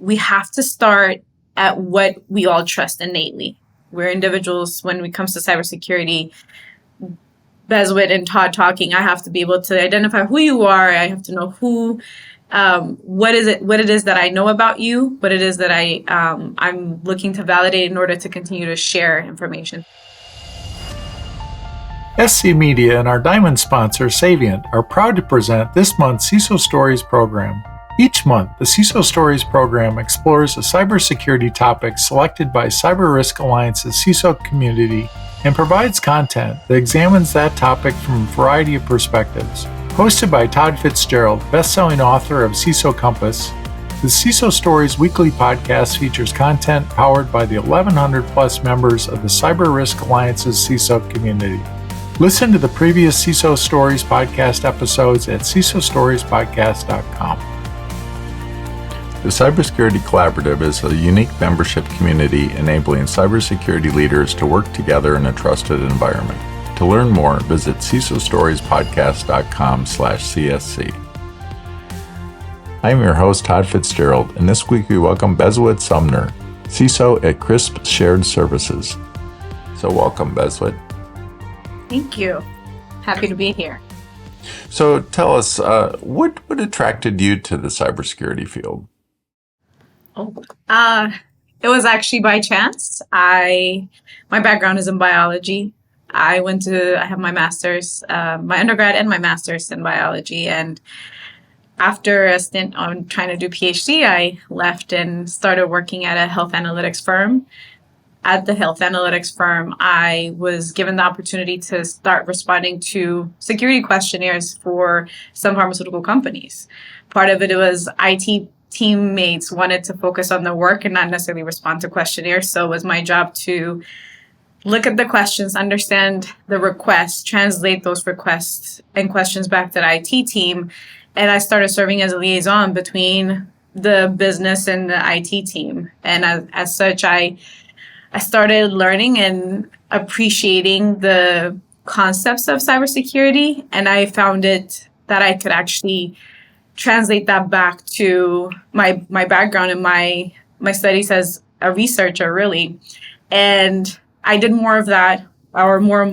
we have to start at what we all trust innately. We're individuals when it comes to cybersecurity. Bezwit and Todd talking, I have to be able to identify who you are. I have to know what it is that I know about you, what it is that I'm looking to validate in order to continue to share information. SC Media and our Diamond sponsor, Savient, are proud to present this month's CISO Stories program. Each month, the CISO Stories program explores a cybersecurity topic selected by Cyber Risk Alliance's CISO community and provides content that examines that topic from a variety of perspectives. Hosted by Todd Fitzgerald, best-selling author of CISO Compass, the CISO Stories weekly podcast features content powered by the 1,100-plus members of the Cyber Risk Alliance's CISO community. Listen to the previous CISO Stories podcast episodes at CISOstoriespodcast.com. The Cybersecurity Collaborative is a unique membership community enabling cybersecurity leaders to work together in a trusted environment. To learn more, visit CISOstoriespodcast.com/CSC. I'm your host, Todd Fitzgerald, and this week we welcome Bezawit Sumner, CISO at CRISP Shared Services. So welcome, Bezwit. Thank you. Happy to be here. So tell us, what attracted you to the cybersecurity field? It was actually by chance. My background is in biology. I have my master's, my undergrad and my master's in biology. And after a stint on trying to do PhD, I left and started working at a health analytics firm. At the health analytics firm, I was given the opportunity to start responding to security questionnaires for some pharmaceutical companies. Part of it was IT teammates wanted to focus on the work and not necessarily respond to questionnaires. So it was my job to look at the questions, understand the requests, translate those requests and questions back to the IT team. And I started serving as a liaison between the business and the IT team. And as such, I started learning and appreciating the concepts of cybersecurity, and I found it that I could actually translate that back to my background and my studies as a researcher, really. And I did more of that, or more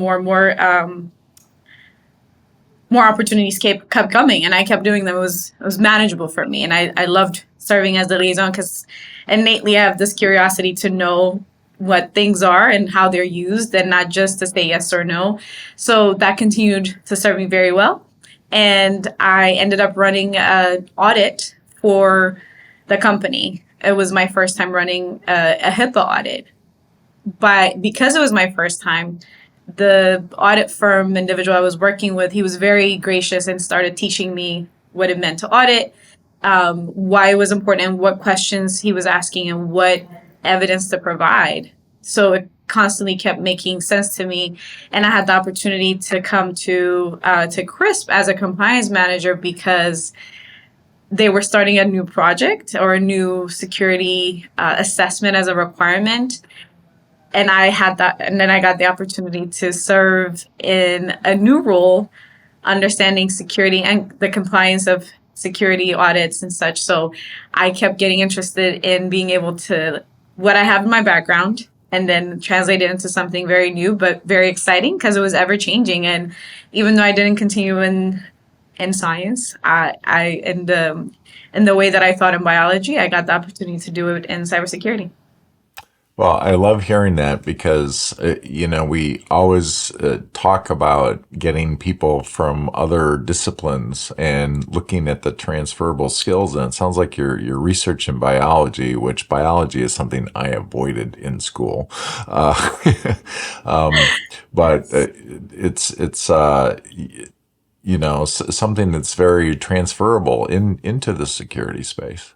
opportunities kept coming, and I kept doing them. It was manageable for me, and I loved serving as the liaison because innately I have this curiosity to know what things are and how they're used, and not just to say yes or no. So that continued to serve me very well. And I ended up running an audit for the company. It was my first time running a HIPAA audit. But because it was my first time, the audit firm individual I was working with, he was very gracious and started teaching me what it meant to audit, why it was important, and what questions he was asking, and what evidence to provide. So it constantly kept making sense to me, and I had the opportunity to come to CRISP as a compliance manager because they were starting a new project or a new security assessment as a requirement, and I had that, and then I got the opportunity to serve in a new role, understanding security and the compliance of security audits and such. So I kept getting interested in being able to what I have in my background and then translate it into something very new but very exciting because it was ever changing. And even though I didn't continue in science, I in the way that I thought in biology, I got the opportunity to do it in cybersecurity. Well, I love hearing that because, we always talk about getting people from other disciplines and looking at the transferable skills. And it sounds like your research in biology, which biology is something I avoided in school. But it's something that's very transferable into the security space.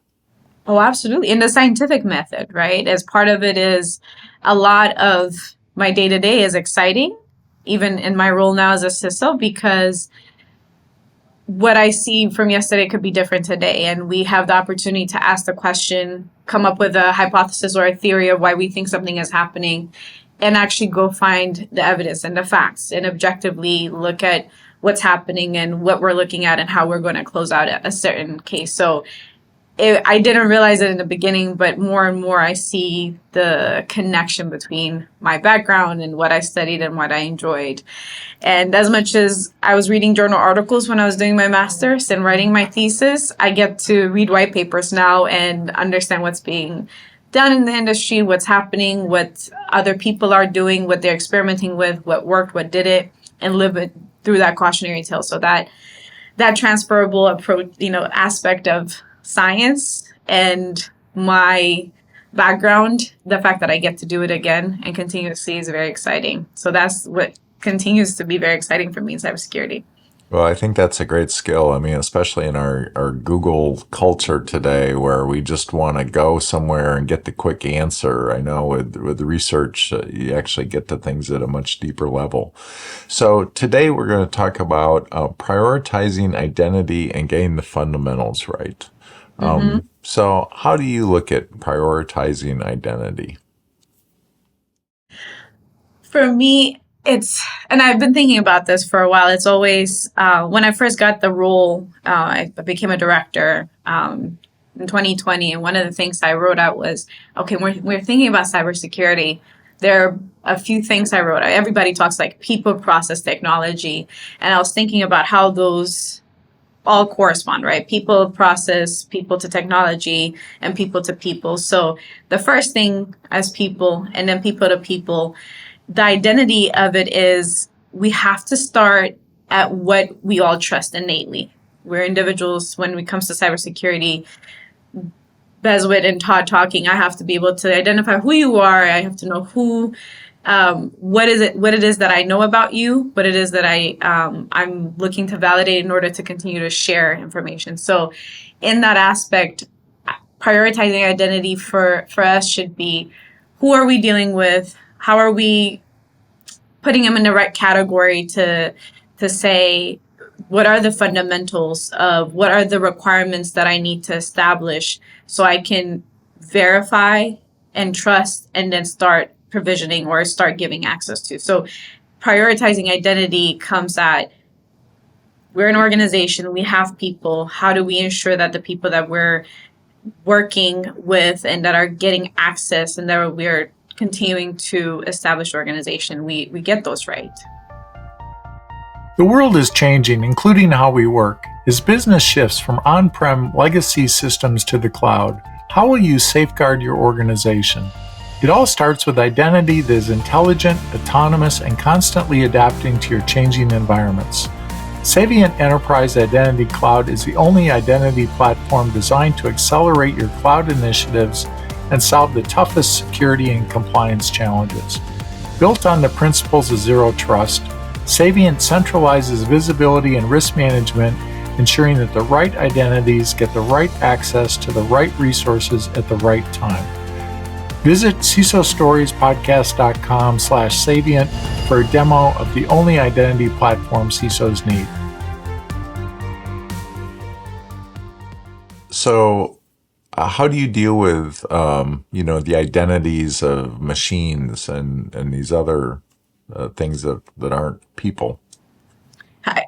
Oh, absolutely. In the scientific method, right? As part of it is a lot of my day-to-day is exciting, even in my role now as a CISO, because what I see from yesterday could be different today. And we have the opportunity to ask the question, come up with a hypothesis or a theory of why we think something is happening, and actually go find the evidence and the facts and objectively look at what's happening and what we're looking at and how we're going to close out a certain case. So I didn't realize it in the beginning, but more and more I see the connection between my background and what I studied and what I enjoyed. And as much as I was reading journal articles when I was doing my master's and writing my thesis, I get to read white papers now and understand what's being done in the industry, what's happening, what other people are doing, what they're experimenting with, what worked, what did it, and live it through that cautionary tale. So that transferable approach, aspect of science and my background, the fact that I get to do it again and continue to see is very exciting. So that's what continues to be very exciting for me in cybersecurity. Well, I think that's a great skill. I mean, especially in our Google culture today where we just want to go somewhere and get the quick answer. I know with research, you actually get to things at a much deeper level. So today we're going to talk about prioritizing identity and getting the fundamentals right. So how do you look at prioritizing identity? For me, and I've been thinking about this for a while. It's always, when I first got the role, I became a director in 2020. And one of the things I wrote out was, okay, we're thinking about cybersecurity. There are a few things I wrote out. Everybody talks like people, process, technology. And I was thinking about how those all correspond, right? People, process, people to technology, and people to people. So the first thing as people, and then people to people, the identity of it is we have to start at what we all trust innately. We're individuals when it comes to cybersecurity. Bezwit and Todd talking, I have to be able to identify who you are. I have to know what it is that I know about you, what it is that I'm looking to validate in order to continue to share information. So in that aspect, prioritizing identity for us should be, who are we dealing with? How are we putting them in the right category to say, what are the fundamentals of what are the requirements that I need to establish so I can verify and trust and then start provisioning or start giving access to. So prioritizing identity comes at, we're an organization, we have people. How do we ensure that the people that we're working with and that are getting access and that we're continuing to establish organization, we get those right? The world is changing, including how we work. As business shifts from on-prem legacy systems to the cloud, how will you safeguard your organization? It all starts with identity that is intelligent, autonomous, and constantly adapting to your changing environments. Savient Enterprise Identity Cloud is the only identity platform designed to accelerate your cloud initiatives and solve the toughest security and compliance challenges. Built on the principles of Zero Trust, Savient centralizes visibility and risk management, ensuring that the right identities get the right access to the right resources at the right time. Visit CISOstoriespodcast.com/Savient for a demo of the only identity platform CISOs need. So how do you deal with, the identities of machines and these other things that aren't people?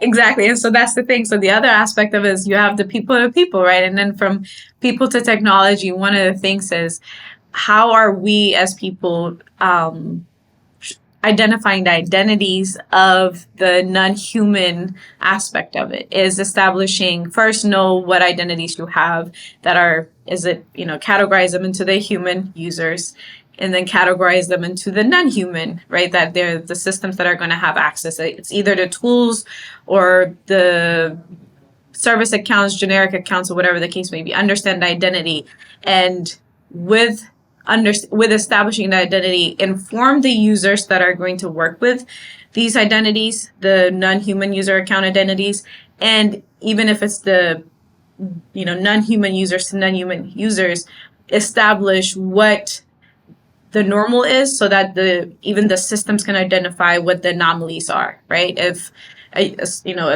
Exactly. And so that's the thing. So the other aspect of it is you have the people to people, right? And then from people to technology, one of the things is, how are we as people identifying the identities of the non-human aspect of it? Is establishing, first know what identities you have that are, categorize them into the human users, and then categorize them into the non-human, right? That they're the systems that are going to have access. It's either the tools or the service accounts, generic accounts, or whatever the case may be. Understand the identity, and with establishing the identity, inform the users that are going to work with these identities, the non-human user account identities, and even if it's the non-human users to non-human users, establish what the normal is so that even the systems can identify what the anomalies are, right? If a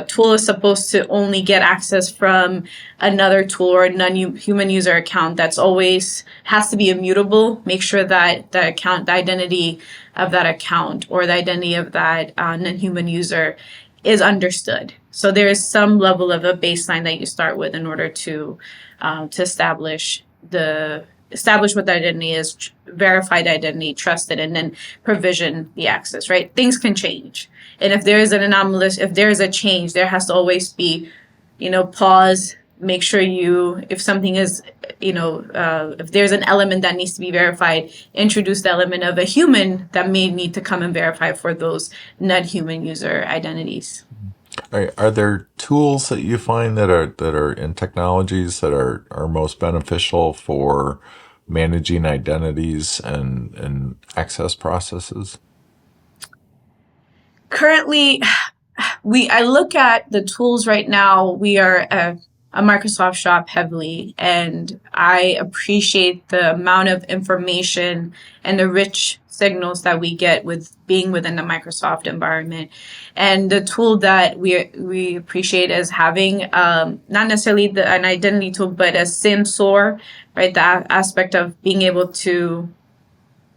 tool is supposed to only get access from another tool or a non-human user account, that's always has to be immutable. Make sure that the identity of that account or the identity of that non-human user is understood. So there is some level of a baseline that you start with in order to to establish what the identity is, verify the identity, trust it, and then provision the access, right? Things can change. And if there is an anomalous, if there is a change, there has to always be, pause, make sure if something is, if there's an element that needs to be verified, introduce the element of a human that may need to come and verify for those non-human user identities. Are there tools that you find that are in technologies that are most beneficial for managing identities and access processes? Currently, I look at the tools right now. We are a Microsoft shop heavily, and I appreciate the amount of information and the rich signals that we get with being within the Microsoft environment. And the tool that we appreciate is having not necessarily an identity tool, but a SIM SOAR, right? That aspect of being able to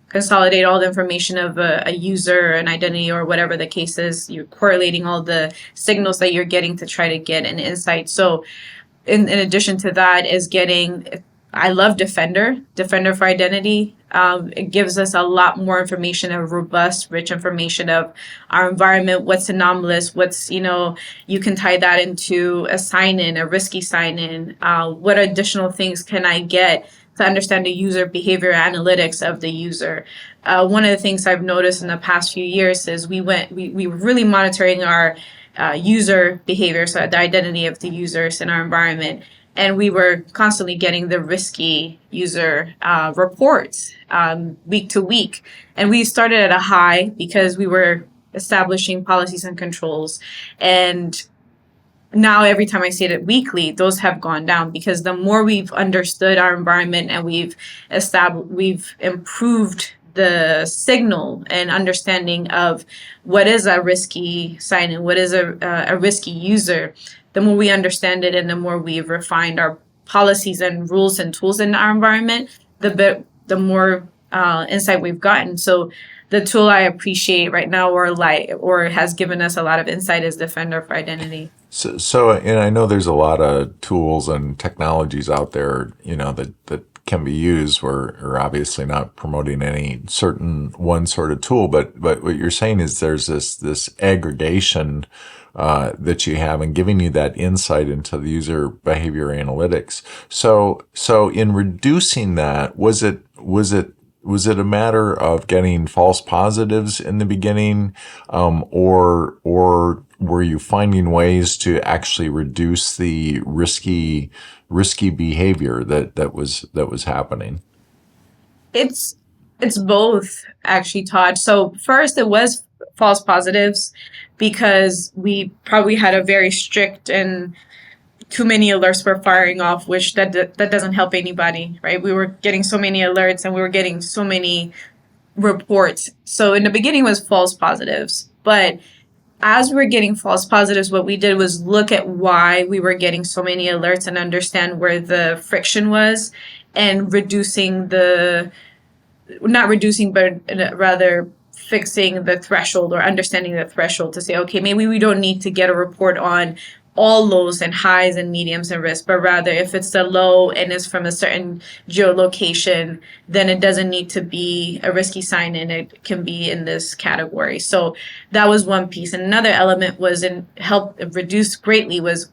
consolidate all the information of a user, an identity, or whatever the case is. You're correlating all the signals that you're getting to try to get an insight. So in addition to that is I love Defender for identity. It gives us a lot more information, a robust, rich information of our environment, what's anomalous, you can tie that into a sign-in, a risky sign-in. What additional things can I get to understand the user behavior analytics of the user? One of the things I've noticed in the past few years is we were really monitoring our user behavior, so the identity of the users in our environment. And we were constantly getting the risky user reports week to week. And we started at a high because we were establishing policies and controls. And now every time I see it weekly, those have gone down because the more we've understood our environment and we've improved the signal and understanding of what is a risky sign-in, what is a risky user, the more we understand it and the more we've refined our policies and rules and tools in our environment, the more insight we've gotten. So the tool I appreciate right now or has given us a lot of insight is Defender for Identity. So, and I know there's a lot of tools and technologies out there, that can be used. We're obviously not promoting any certain one sort of tool, but what you're saying is there's this aggregation that you have and giving you that insight into the user behavior analytics. So in reducing that, was it a matter of getting false positives in the beginning, or were you finding ways to actually reduce the risky behavior that was happening? It's both, actually, Todd. So first it was false positives because we probably had a very strict and too many alerts were firing off, which that doesn't help anybody, right? We were getting so many alerts and we were getting so many reports. So in the beginning it was false positives, but as we were getting false positives, what we did was look at why we were getting so many alerts and understand where the friction was and not reducing, but rather fixing the threshold or understanding the threshold to say, okay, maybe we don't need to get a report on all lows and highs and mediums and risk, but rather if it's the low and it's from a certain geolocation, then it doesn't need to be a risky sign and it can be in this category. So that was one piece. And another element was help reduce greatly was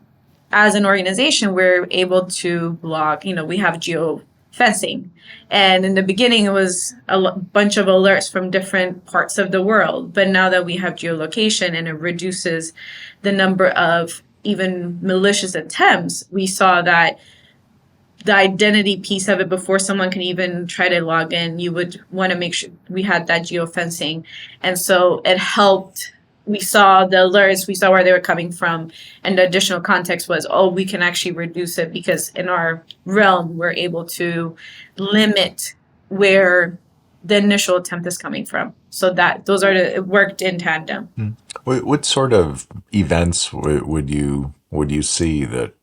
as an organization, we're able to blog, we have geofencing. And in the beginning, it was a bunch of alerts from different parts of the world. But now that we have geolocation and it reduces the number of even malicious attempts, we saw that the identity piece of it, before someone can even try to log in, you would want to make sure we had that geofencing. And so it helped. We saw the alerts, we saw where they were coming from. And the additional context was, we can actually reduce it because in our realm, we're able to limit where the initial attempt is coming from. So that it worked in tandem. What sort of events would you see that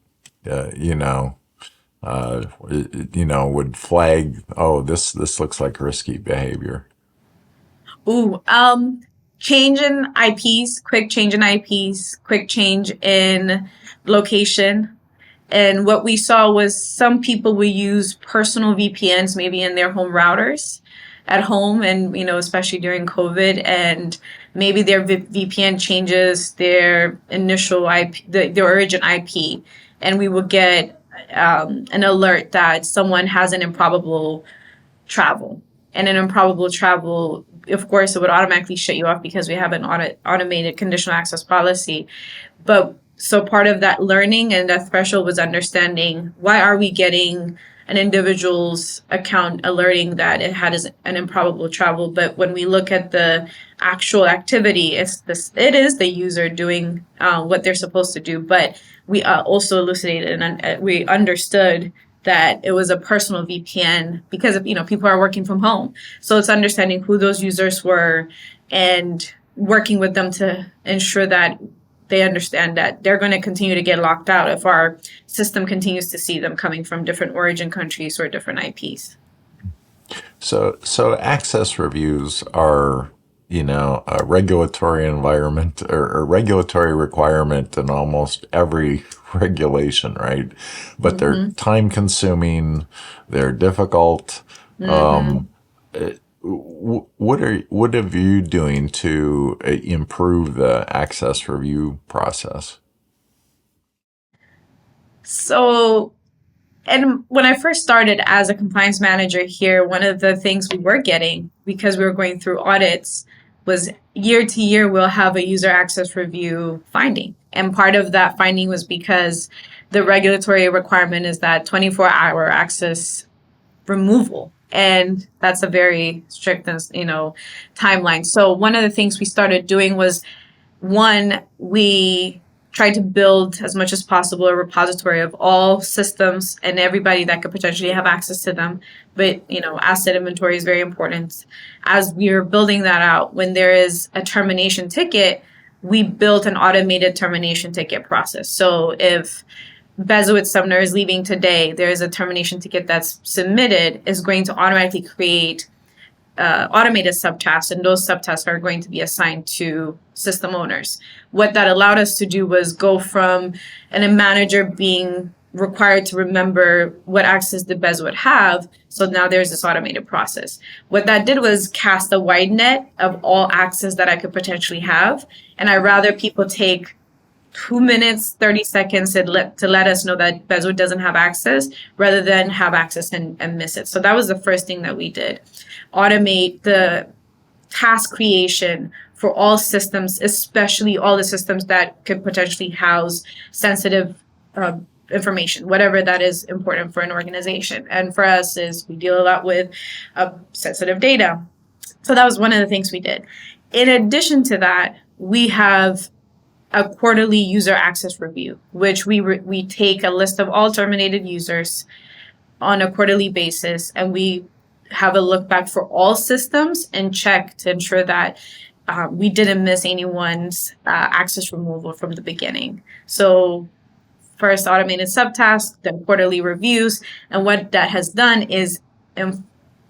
would flag, this looks like risky behavior? Change in IPs, quick change in IPs, quick change in location. And what we saw was some people would use personal VPNs maybe in their home routers at home, and especially during COVID, and maybe their VPN changes their initial IP, the origin IP, and we would get an alert that someone has an improbable travel. And an improbable travel, of course, it would automatically shut you off because we have an automated conditional access policy. But so part of that learning and that threshold was understanding, why are we getting an individual's account alerting that it had an improbable travel? But when we look at the actual activity, it is the user doing what they're supposed to do. But we also elucidated and we understood that it was a personal VPN because people are working from home. So it's understanding who those users were and working with them to ensure that they understand that they're going to continue to get locked out if our system continues to see them coming from different origin countries or different IPs. So access reviews are, a regulatory environment or a regulatory requirement in almost every regulation, right? But they're time consuming, they're difficult. What are you doing to improve the access review process? So, and when I first started as a compliance manager here, one of the things we were getting, because we were going through audits, was year to year we'll have a user access review finding. And part of that finding was because the regulatory requirement is that 24-hour access removal. And that's a very strict, timeline. So one of the things we started doing was, one, we tried to build as much as possible a repository of all systems and everybody that could potentially have access to them. But, asset inventory is very important. As we were building that out, when there is a termination ticket, we built an automated termination ticket process. So if Bezawit Sumner is leaving today, there is a termination ticket that's submitted, is going to automatically create automated subtasks, and those subtasks are going to be assigned to system owners. What that allowed us to do was go from a manager being required to remember what access the Bezwit have. So now there's this automated process. What that did was cast a wide net of all access that I could potentially have. And I'd rather people take 2 minutes, 30 seconds to let us know that Bezwit doesn't have access rather than have access and miss it. So that was the first thing that we did. Automate the task creation for all systems, especially all the systems that could potentially house sensitive information, whatever that is important for an organization. And for us is we deal a lot with sensitive data. So that was one of the things we did. In addition to that, we have a quarterly user access review, which we take a list of all terminated users on a quarterly basis, and we have a look back for all systems and check to ensure that we didn't miss anyone's access removal from the beginning. So first automated subtasks, then quarterly reviews, and what that has done is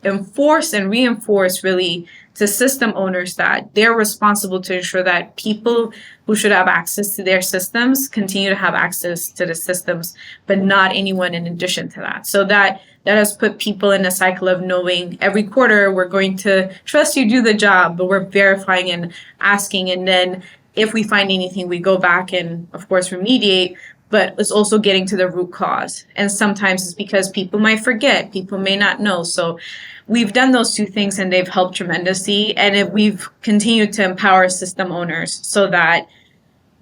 enforce and reinforce really to system owners that they're responsible to ensure that people who should have access to their systems continue to have access to the systems, but not anyone in addition to that. So that has put people in a cycle of knowing every quarter we're going to trust you do the job, but we're verifying and asking. And then if we find anything, we go back and, of course, remediate. But it's also getting to the root cause. And sometimes it's because people might forget, people may not know. So we've done those two things and they've helped tremendously. And we've continued to empower system owners so that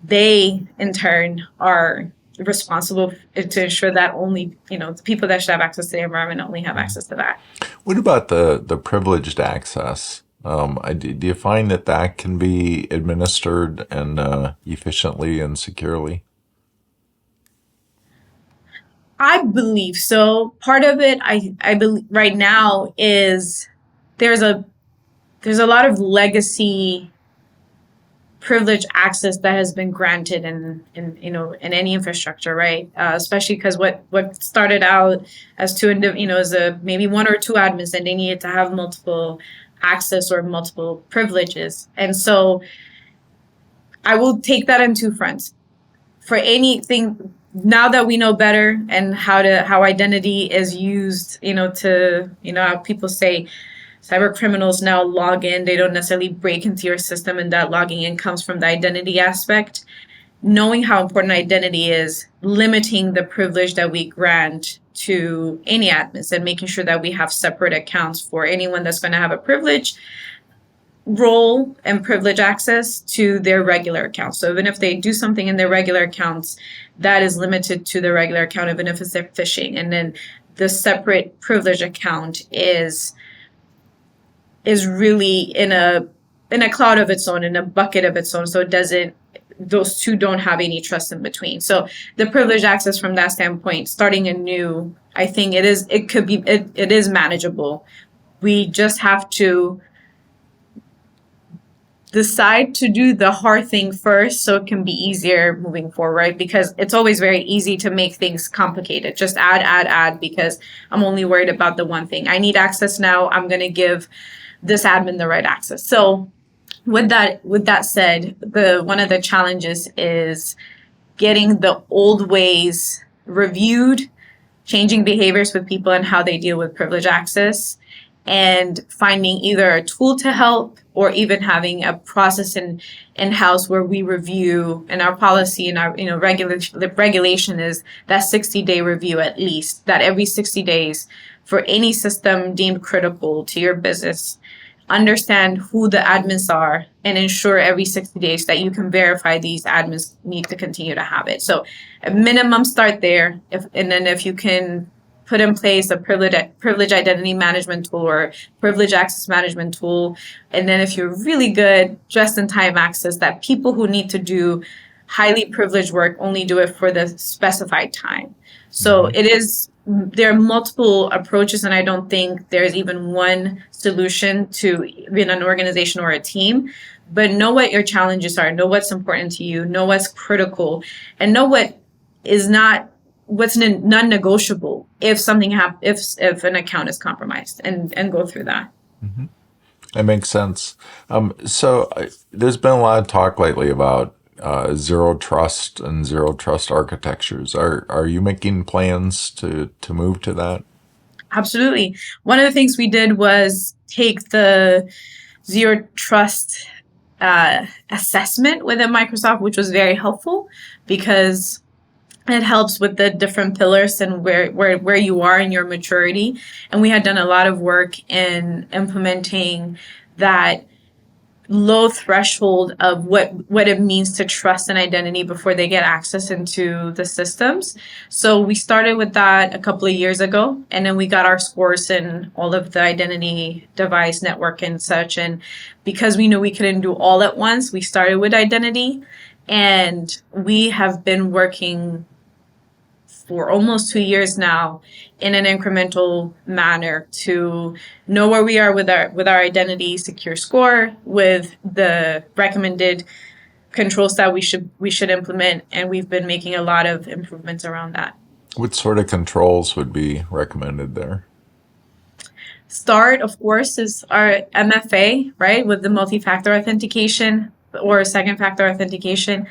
they, in turn, are responsible to ensure that only, the people that should have access to the environment only have access to that. What about the privileged access? Do you find that can be administered and efficiently and securely? I believe so. Part of it, I believe right now is there's a lot of legacy privileged access that has been granted in any infrastructure, right? Especially because what started out as two, as maybe one or two admins, and they needed to have multiple access or multiple privileges. And so I will take that on two fronts. For anything, now that we know better and how identity is used, how people say cyber criminals now log in, they don't necessarily break into your system, and that logging in comes from the identity aspect. Knowing how important identity is, limiting the privilege that we grant to any admins and making sure that we have separate accounts for anyone that's going to have a privilege role and privilege access to their regular accounts. So even if they do something in their regular accounts, that is limited to their regular account, even if it's their phishing. And then the separate privilege account is really in a cloud of its own, in a bucket of its own. So those two don't have any trust in between. So the privilege access from that standpoint, starting anew, I think it is manageable. We just have to decide to do the hard thing first so it can be easier moving forward, because it's always very easy to make things complicated. Just add, because I'm only worried about the one thing. I need access now. I'm going to give this admin the right access. So with that said, one of the challenges is getting the old ways reviewed, changing behaviors with people and how they deal with privilege access, and finding either a tool to help or even having a process in-house where we review, and our policy and our regulation is that 60-day review at least, that every 60 days for any system deemed critical to your business, understand who the admins are and ensure every 60 days that you can verify these admins need to continue to have it. So a minimum start there. And then if you can put in place a privilege identity management tool or privilege access management tool. And then if you're really good, just-in-time access, that people who need to do highly privileged work only do it for the specified time. So there are multiple approaches, and I don't think there's even one solution to in an organization or a team. But know what your challenges are, know what's important to you, know what's critical, and know what's non-negotiable if something if an account is compromised, and go through that. Mm-hmm. That makes sense. There's been a lot of talk lately about zero trust and zero trust architectures. Are you making plans to move to that? Absolutely. One of the things we did was take the zero trust assessment within Microsoft, which was very helpful because it helps with the different pillars and where you are in your maturity. And we had done a lot of work in implementing that low threshold of what it means to trust an identity before they get access into the systems. So we started with that a couple of years ago, and then we got our scores in all of the identity device network and such. And because we knew we couldn't do all at once, we started with identity, and we have been working for almost 2 years now in an incremental manner to know where we are with our identity secure score, with the recommended controls that we should implement, and we've been making a lot of improvements around that. What sort of controls would be recommended there? Start, of course, is our MFA, right, with the multi-factor authentication or second factor authentication,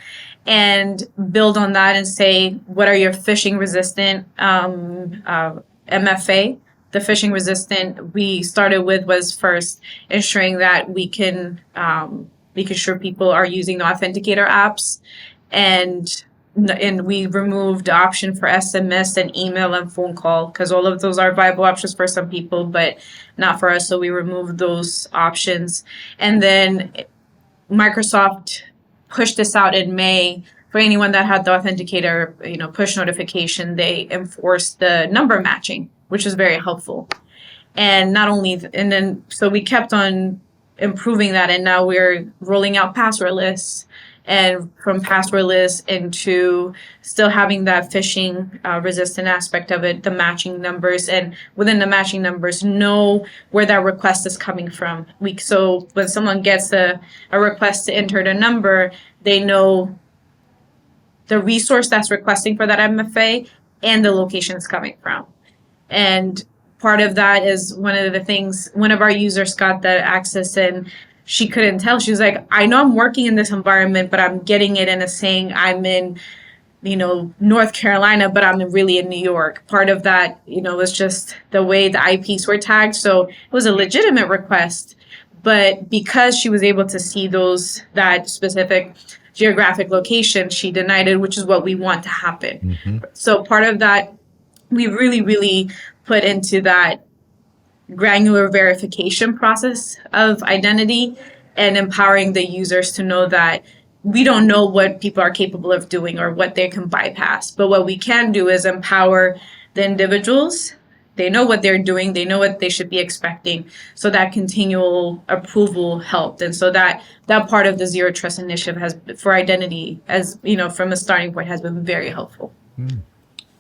and build on that and say, what are your phishing resistant MFA? The phishing resistant we started with was first ensuring that we can making sure people are using the authenticator apps, and we removed the option for SMS and email and phone call, because all of those are viable options for some people, but not for us. So we removed those options. And then Microsoft pushed this out in May for anyone that had the authenticator, push notification. They enforced the number matching, which is very helpful. And so we kept on improving that, and now we're rolling out password lists, and from password lists into still having that phishing resistant aspect of it, the matching numbers, and within the matching numbers, know where that request is coming from. So when someone gets a request to enter the number, they know the resource that's requesting for that MFA and the location it's coming from. And part of that is one of our users got that access, and she couldn't tell. She was like, I know I'm working in this environment, but I'm getting it and it's saying I'm in North Carolina, but I'm really in New York. Part of that, was just the way the IPs were tagged. So it was a legitimate request, but because she was able to see that specific geographic location, she denied it, which is what we want to happen. Mm-hmm. So part of that, we really, really put into that granular verification process of identity and empowering the users to know that we don't know what people are capable of doing or what they can bypass. But what we can do is empower the individuals. They know what they're doing. They know what they should be expecting. So that continual approval helped. And so that part of the Zero Trust Initiative for identity, as from a starting point, has been very helpful.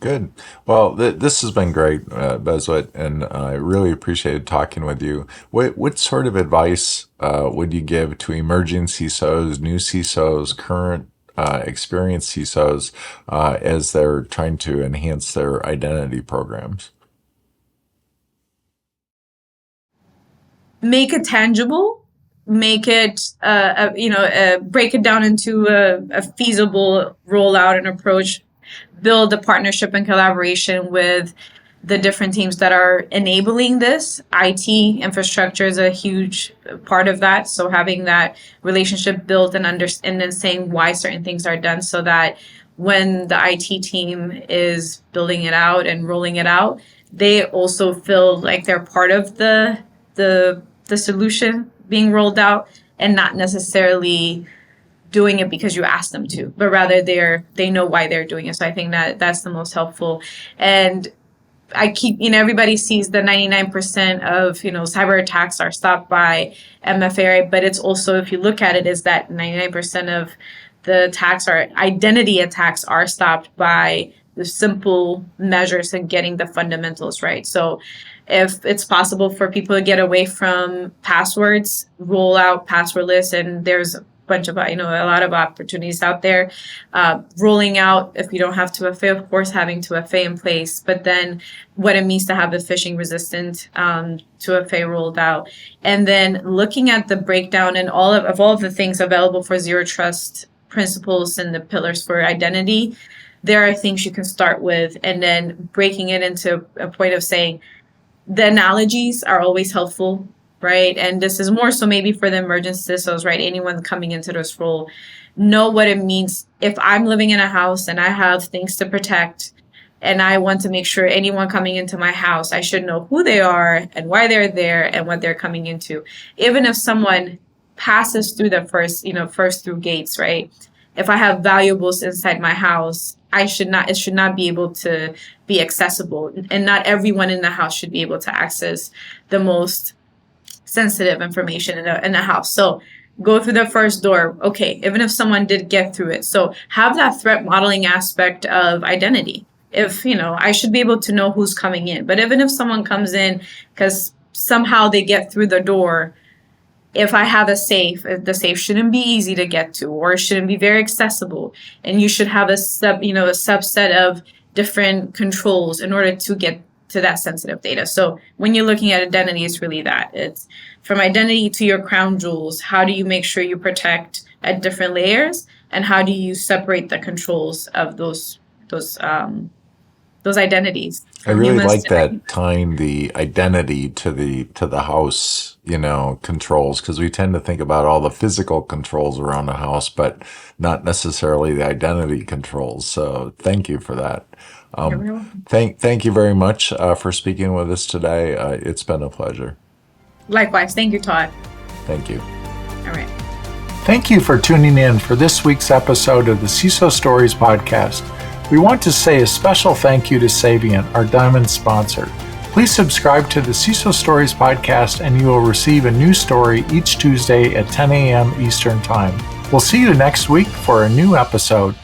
Good. Well, this has been great, Bezwit, and I really appreciated talking with you. What sort of advice would you give to emerging CISOs, new CISOs, current experienced CISOs as they're trying to enhance their identity programs? Make it tangible. Make it, break it down into a feasible rollout and approach. Build a partnership and collaboration with the different teams that are enabling this. IT infrastructure is a huge part of that. So having that relationship built and then saying why certain things are done, so that when the IT team is building it out and rolling it out, they also feel like they're part of the solution being rolled out, and not necessarily doing it because you asked them to, but rather they know why they're doing it. So I think that's the most helpful. And I keep, everybody sees the 99% of, cyber attacks are stopped by MFA, but it's also, if you look at it, is that 99% of the identity attacks are stopped by the simple measures and getting the fundamentals right. So if it's possible for people to get away from passwords, roll out passwordless, and there's bunch of, a lot of opportunities out there. Rolling out, if you don't have 2FA, of course, having 2FA in place, but then what it means to have a phishing resistant 2FA rolled out. And then looking at the breakdown and all of the things available for Zero Trust principles and the pillars for identity, there are things you can start with, and then breaking it into a point of saying the analogies are always helpful. Right. And this is more so maybe for the emergent CISOs, right? Anyone coming into this role, know what it means. If I'm living in a house and I have things to protect, and I want to make sure anyone coming into my house, I should know who they are and why they're there and what they're coming into. Even if someone passes through the first through gates, right? If I have valuables inside my house, it should not be able to be accessible. And not everyone in the house should be able to access the most sensitive information in a house. So go through the first door. Okay, even if someone did get through it. So have that threat modeling aspect of identity. If, I should be able to know who's coming in. But even if someone comes in because somehow they get through the door, if I have a safe, the safe shouldn't be easy to get to, or it shouldn't be very accessible. And you should have a subset of different controls in order to get to that sensitive data. So when you're looking at identity, it's really that. It's from identity to your crown jewels. How do you make sure you protect at different layers, and how do you separate the controls of those identities? I really like that, tying the identity to the house, controls, because we tend to think about all the physical controls around the house, but not necessarily the identity controls. So thank you for that. Thank you very much for speaking with us today. It's been a pleasure. Likewise. Thank you, Todd. Thank you. All right. Thank you for tuning in for this week's episode of the CISO Stories podcast. We want to say a special thank you to Savient, our Diamond sponsor. Please subscribe to the CISO Stories podcast and you will receive a new story each Tuesday at 10 a.m. Eastern Time. We'll see you next week for a new episode.